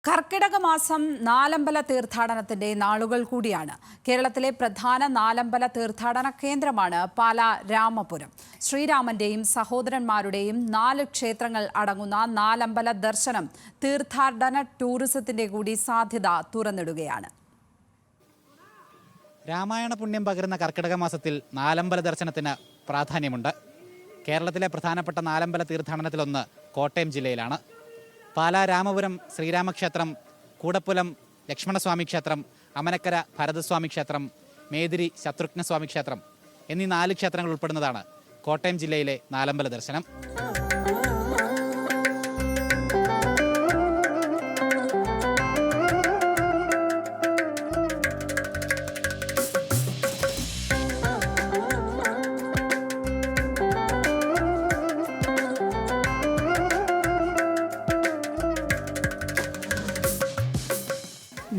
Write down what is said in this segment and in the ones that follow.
കർക്കിടക മാസം നാലമ്പല തീർത്ഥാടനത്തിന്റെ നാളുകൾ കൂടിയാണ്. കേരളത്തിലെ പ്രധാന നാലമ്പല തീർത്ഥാടന കേന്ദ്രമാണ് പാലാ രാമപുരം. ശ്രീരാമന്റെയും സഹോദരന്മാരുടെയും 4 ക്ഷേത്രങ്ങൾ അടങ്ങുന്ന നാലമ്പല ദർശനം തീർത്ഥാടന ടൂറിസത്തിന്റെ കൂടി സാധ്യത തുറന്നിടുകയാണ്. രാമായണ പുണ്യം പകരുന്ന കർക്കിടക മാസത്തിൽ നാലമ്പല ദർശനത്തിന് പ്രാധാന്യമുണ്ട്. കേരളത്തിലെ പ്രധാനപ്പെട്ട നാലമ്പല തീർത്ഥാടനത്തിലൊന്ന് കോട്ടയം ജില്ലയിലാണ്. പാലാ രാമപുരം ശ്രീരാമക്ഷേത്രം, കൂടപ്പുലം ലക്ഷ്മണസ്വാമി ക്ഷേത്രം, അമനക്കര ഭരതസ്വാമി ക്ഷേത്രം, മേതിരി ശത്രുഘ്നസ്വാമി ക്ഷേത്രം എന്നീ 4 ക്ഷേത്രങ്ങൾ ഉൾപ്പെടുന്നതാണ് കോട്ടയം ജില്ലയിലെ നാലമ്പല ദർശനം.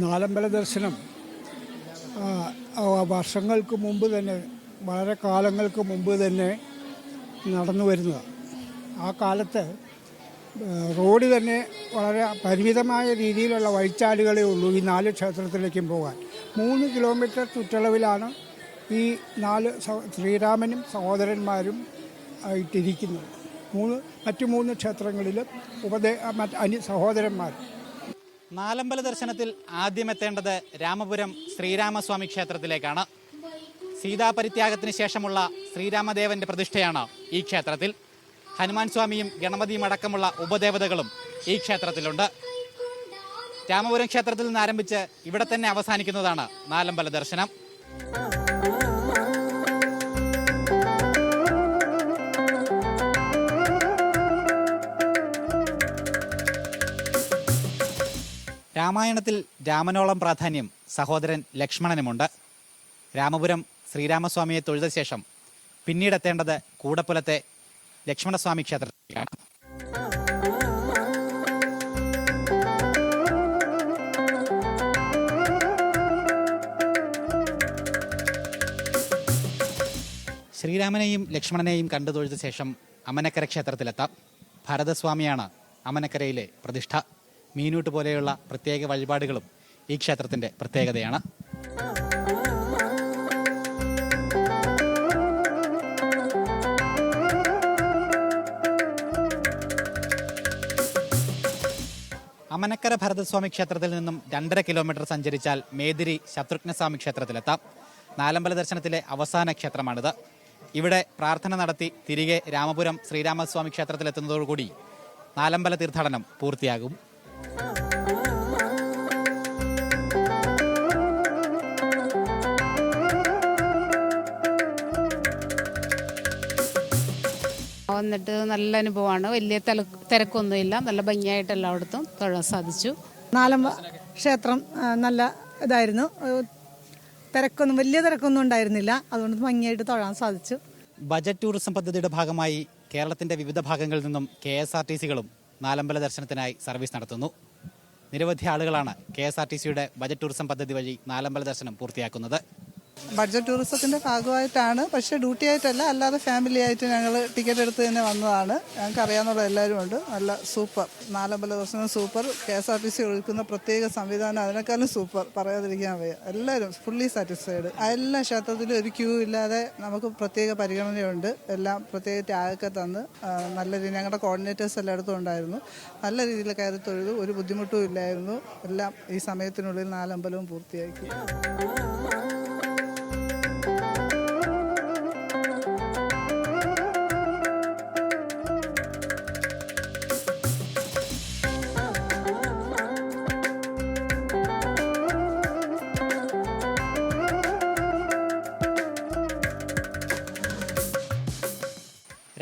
നാലമ്പല ദർശനം വർഷങ്ങൾക്ക് മുമ്പ് തന്നെ, വളരെ കാലങ്ങൾക്ക് മുമ്പ് തന്നെ നടന്നു വരുന്നതാണ്. ആ കാലത്ത് റോഡ് തന്നെ വളരെ പരിമിതമായ രീതിയിലുള്ള വഴിച്ചാലുകളേ ഉള്ളൂ ഈ 4 ക്ഷേത്രത്തിലേക്കും പോകാൻ. 3 കിലോമീറ്റർ ചുറ്റളവിലാണ് ഈ 4 ശ്രീരാമനും സഹോദരന്മാരും ആയിട്ടിരിക്കുന്നത്. മറ്റു 3 ക്ഷേത്രങ്ങളിലും സഹോദരന്മാർ. നാലമ്പല ദർശനത്തിൽ ആദ്യം എത്തേണ്ടത് രാമപുരം ശ്രീരാമസ്വാമി ക്ഷേത്രത്തിലേക്കാണ്. സീതാപരിത്യാഗത്തിന് ശേഷമുള്ള ശ്രീരാമദേവന്റെ പ്രതിഷ്ഠയാണ് ഈ ക്ഷേത്രത്തിൽ. ഹനുമാൻ സ്വാമിയും ഗണപതിയും അടക്കമുള്ള ഉപദേവതകളും ഈ ക്ഷേത്രത്തിലുണ്ട്. രാമപുരം ക്ഷേത്രത്തിൽ നിന്ന് ആരംഭിച്ച് ഇവിടെ തന്നെ അവസാനിക്കുന്നതാണ് നാലമ്പല ദർശനം. രാമായണത്തിൽ രാമനോളം പ്രാധാന്യം സഹോദരൻ ലക്ഷ്മണനുമുണ്ട്. രാമപുരം ശ്രീരാമസ്വാമിയെ തൊഴുത ശേഷം പിന്നീടെത്തേണ്ടത് കൂടപ്പുലത്തെ ലക്ഷ്മണസ്വാമി ക്ഷേത്രത്തിലാണ്. ശ്രീരാമനെയും ലക്ഷ്മണനെയും കണ്ടു തൊഴുത ശേഷം അമനക്കര ക്ഷേത്രത്തിലെത്താം. ഭരതസ്വാമിയാണ് അമനക്കരയിലെ പ്രതിഷ്ഠ. മീനൂട്ട് പോലെയുള്ള പ്രത്യേക വഴിപാടുകളും ഈ ക്ഷേത്രത്തിൻ്റെ പ്രത്യേകതയാണ്. അമനക്കര ഭരതസ്വാമി ക്ഷേത്രത്തിൽ നിന്നും 2.5 കിലോമീറ്റർ സഞ്ചരിച്ചാൽ മേതിരി ശത്രുഘ്നസ്വാമി ക്ഷേത്രത്തിലെത്താം. നാലമ്പല ദർശനത്തിലെ അവസാന ക്ഷേത്രമാണിത്. ഇവിടെ പ്രാർത്ഥന നടത്തി തിരികെ രാമപുരം ശ്രീരാമസ്വാമി ക്ഷേത്രത്തിലെത്തുന്നതോടുകൂടി നാലമ്പല തീർത്ഥാടനം പൂർത്തിയാകും. വന്നിട്ട് നല്ല അനുഭവമാണ്. വലിയ തിരക്കൊന്നുമില്ല, നല്ല ഭംഗിയായിട്ട് എല്ലായിടത്തും തൊഴാൻ സാധിച്ചു. നാലമ്പല ക്ഷേത്രം നല്ല ഇതായിരുന്നു. വലിയ തിരക്കൊന്നും ഉണ്ടായിരുന്നില്ല, അതുകൊണ്ട് ഭംഗിയായിട്ട് തൊഴാൻ സാധിച്ചു. ബജറ്റ് ടൂറിസം പദ്ധതിയുടെ ഭാഗമായി കേരളത്തിന്റെ വിവിധ ഭാഗങ്ങളിൽ നിന്നും KSRTCകളും നാലമ്പല ദർശനത്തിനായി സർവീസ് നടത്തുന്നു. നിരവധി ആളുകളാണ് KSRTCയുടെ ബജറ്റ് ടൂറിസം പദ്ധതി വഴി നാലമ്പല ദർശനം പൂർത്തിയാക്കുന്നത്. ബഡ്ജറ്റ് ടൂറിസത്തിൻ്റെ ഭാഗമായിട്ടാണ്, പക്ഷേ ഡ്യൂട്ടി ആയിട്ടല്ല, അല്ലാതെ ഫാമിലി ആയിട്ട് ഞങ്ങൾ ടിക്കറ്റ് എടുത്ത് തന്നെ വന്നതാണ്. ഞങ്ങൾക്ക് അറിയാവുന്ന എല്ലാവരും ഉണ്ട്. നല്ല സൂപ്പർ നാലമ്പല ദർശനം, സൂപ്പർ. KSRTC ഒരുക്കുന്ന പ്രത്യേക സംവിധാനം അതിനേക്കാളും സൂപ്പർ, പറയാതിരിക്കാൻ വയ്യ. എല്ലാവരും ഫുള്ളി സാറ്റിസ്ഫൈഡ്. എല്ലാ ക്ഷേത്രത്തിലും ഒരു ക്യൂ ഇല്ലാതെ നമുക്ക് പ്രത്യേക പരിഗണനയുണ്ട്. എല്ലാം പ്രത്യേക ടാഗൊക്കെ തന്ന് നല്ല രീതിയിൽ ഞങ്ങളുടെ കോർഡിനേറ്റേഴ്സ് എല്ലായിടത്തും ഉണ്ടായിരുന്നു. നല്ല രീതിയിൽ കയറി തൊഴുതു, ഒരു ബുദ്ധിമുട്ടും ഇല്ലായിരുന്നു. എല്ലാം ഈ സമയത്തിനുള്ളിൽ നാലമ്പലവും പൂർത്തിയാക്കി.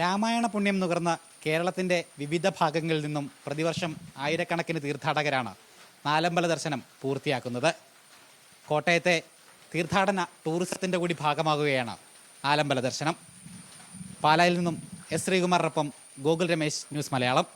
രാമായണ പുണ്യം നുകർന്ന കേരളത്തിൻ്റെ വിവിധ ഭാഗങ്ങളിൽ നിന്നും പ്രതിവർഷം ആയിരക്കണക്കിന് തീർത്ഥാടകരാണ് നാലമ്പല ദർശനം പൂർത്തിയാക്കുന്നത്. കോട്ടയത്തെ തീർത്ഥാടന ടൂറിസത്തിൻ്റെ കൂടി ഭാഗമാകുകയാണ് നാലമ്പല ദർശനം. പാലായിൽ നിന്നും S. ശ്രീകുമാറിനൊപ്പം ഗോകുൽ രമേശ്, ന്യൂസ് മലയാളം.